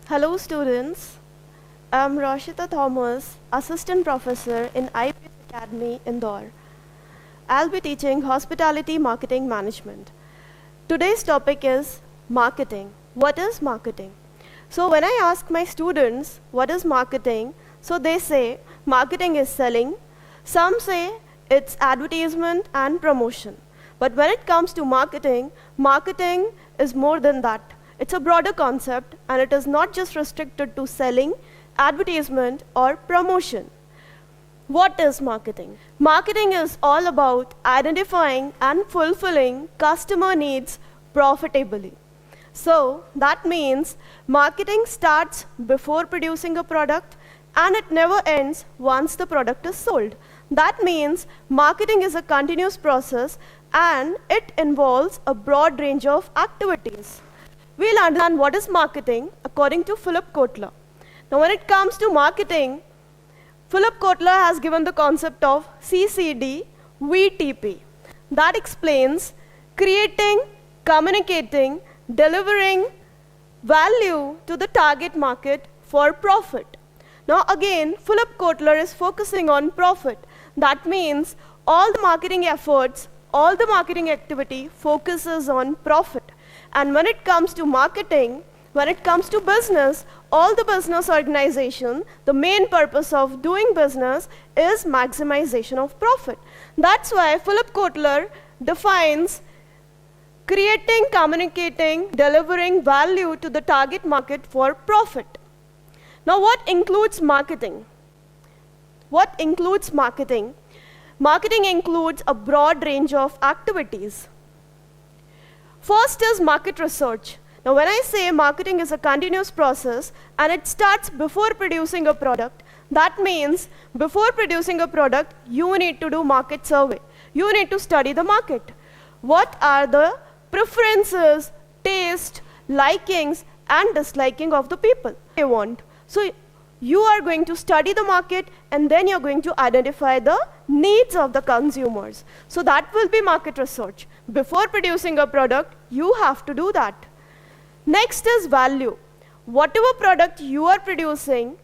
Hello students, I'm Roshita Thomas, Assistant Professor in IPS Academy, Indore. I'll be teaching Hospitality Marketing Management. Today's topic is marketing. What is marketing? So when I ask my students what is marketing, so they say marketing is selling. Some say it's advertisement and promotion. But when it comes to marketing, marketing is more than that. It's a broader concept and it is not just restricted to selling, advertisement or promotion. What is marketing? Marketing is all about identifying and fulfilling customer needs profitably. So that means marketing starts before producing a product and it never ends once the product is sold. That means marketing is a continuous process and it involves a broad range of activities. We'll understand what is marketing according to Philip Kotler. Now when it comes to marketing, Philip Kotler has given the concept of CCD VTP. That explains creating, communicating, delivering value to the target market for profit. Now again, Philip Kotler is focusing on profit. That means all the marketing efforts, all the marketing activity focuses on profit. And when it comes to marketing, when it comes to business, all the business organization, the main purpose of doing business is maximization of profit. That's why Philip Kotler defines creating, communicating, delivering value to the target market for profit. Now what includes marketing? What includes marketing? Marketing includes a broad range of activities. First is market research. Now when I say marketing is a continuous process and it starts before producing a product, that means before producing a product, you need to do market survey. You need to study the market. What are the preferences, taste, likings and disliking of the people they want? So you are going to study the market and then you're going to identify the needs of the consumers. So that will be market research. Before producing a product, you have to do that. Next is value. Whatever product you are producing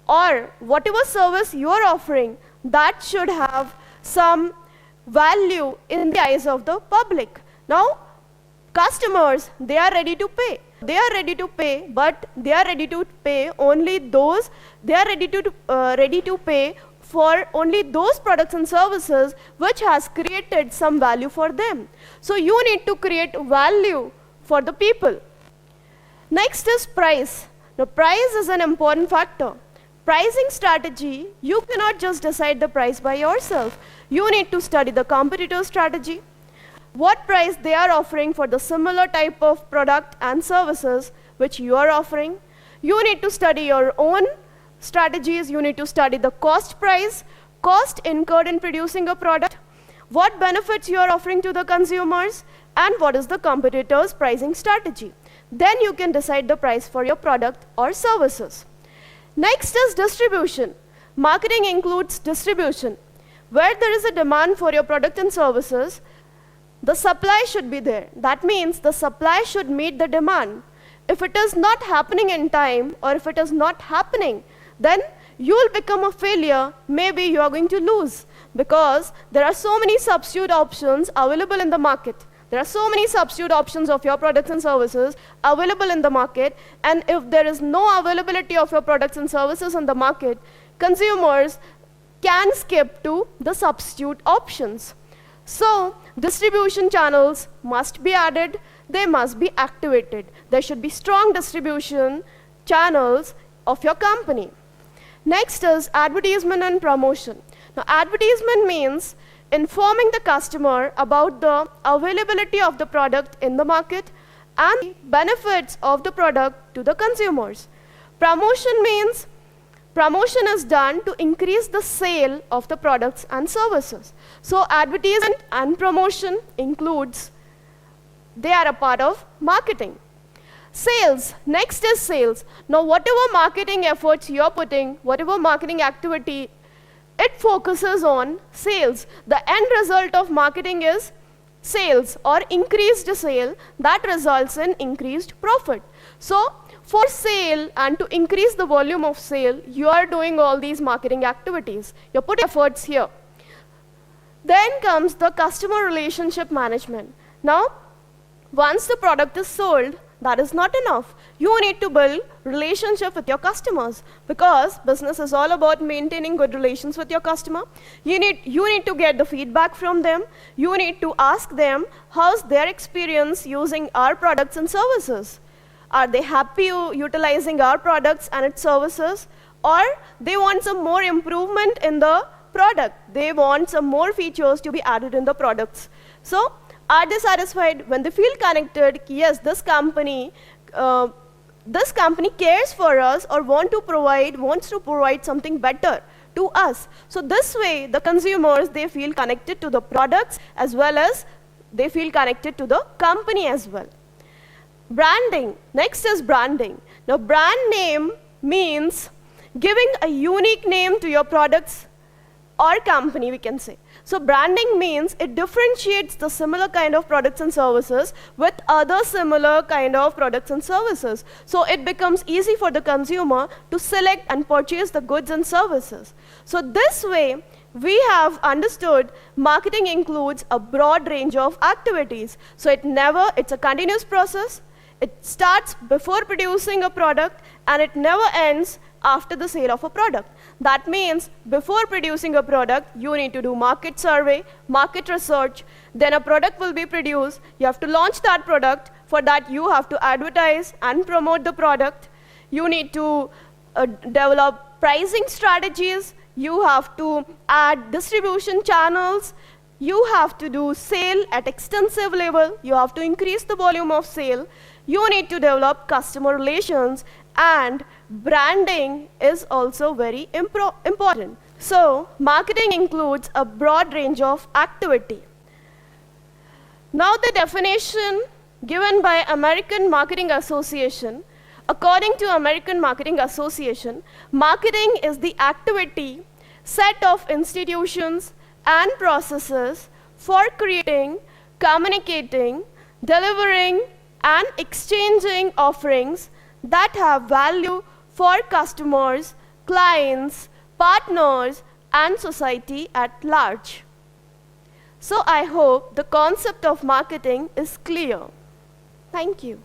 or whatever service you are offering, that should have some value in the eyes of the public. Now, customers, they are ready to pay. They are ready to pay, but they are ready to pay only those, they are ready to pay for only those products and services which has created some value for them. So you need to create value for the people. Next is price. Now price is an important factor. Pricing strategy, you cannot just decide the price by yourself. You need to study the competitor strategy, what price they are offering for the similar type of product and services which you are offering. You need to study your own strategies, you need to study the cost price, cost incurred in producing a product, what benefits you are offering to the consumers, and what is the competitor's pricing strategy. Then you can decide the price for your product or services. Next is distribution. Marketing includes distribution. Where there is a demand for your product and services, the supply should be there. That means the supply should meet the demand. If it is not happening in time or if it is not happening, then you will become a failure. Maybe you are going to lose because there are so many substitute options available in the market. There are so many substitute options of your products and services available in the market, and if there is no availability of your products and services in the market, consumers can skip to the substitute options. So distribution channels must be added, they must be activated. There should be strong distribution channels of your company. Next is advertisement and promotion. Now advertisement means informing the customer about the availability of the product in the market and the benefits of the product to the consumers. Promotion means promotion is done to increase the sale of the products and services. So advertisement and promotion includes, they are a part of marketing. Sales, next is sales. Now whatever marketing efforts you're putting, whatever marketing activity, it focuses on sales. The end result of marketing is sales or increased sale that results in increased profit. So For sale and to increase the volume of sale, you are doing all these marketing activities. You're putting efforts here. Then comes the customer relationship management. Now, once the product is sold, that is not enough. You need to build relationship with your customers, because business is all about maintaining good relations with your customer. You need to get the feedback from them. You need to ask them how's their experience using our products and services. Are they happy utilizing our products and its services, or they want some more improvement in the product? They want some more features to be added in the products. So, are they satisfied? When they feel connected, yes, this company cares for us or wants to provide something better to us. So this way, the consumers, they feel connected to the products as well as they feel connected to the company as well. Branding. Next is branding. Now, brand name means giving a unique name to your products or company, we can say. So branding means it differentiates the similar kind of products and services with other similar kind of products and services. So it becomes easy for the consumer to select and purchase the goods and services. So this way, we have understood marketing includes a broad range of activities. So it's a continuous process. It starts before producing a product and it never ends after the sale of a product. That means before producing a product, you need to do market survey, market research, then a product will be produced. You have to launch that product. For that, you have to advertise and promote the product. You need to develop pricing strategies. You have to add distribution channels. You have to do sale at extensive level. You have to increase the volume of sale. You need to develop customer relations, and branding is also very important. So, marketing includes a broad range of activity. Now, the definition given by American Marketing Association. According to American Marketing Association, marketing is the activity, set of institutions and processes for creating, communicating, delivering, and exchanging offerings that have value for customers, clients, partners, and society at large. So I hope the concept of marketing is clear. Thank you.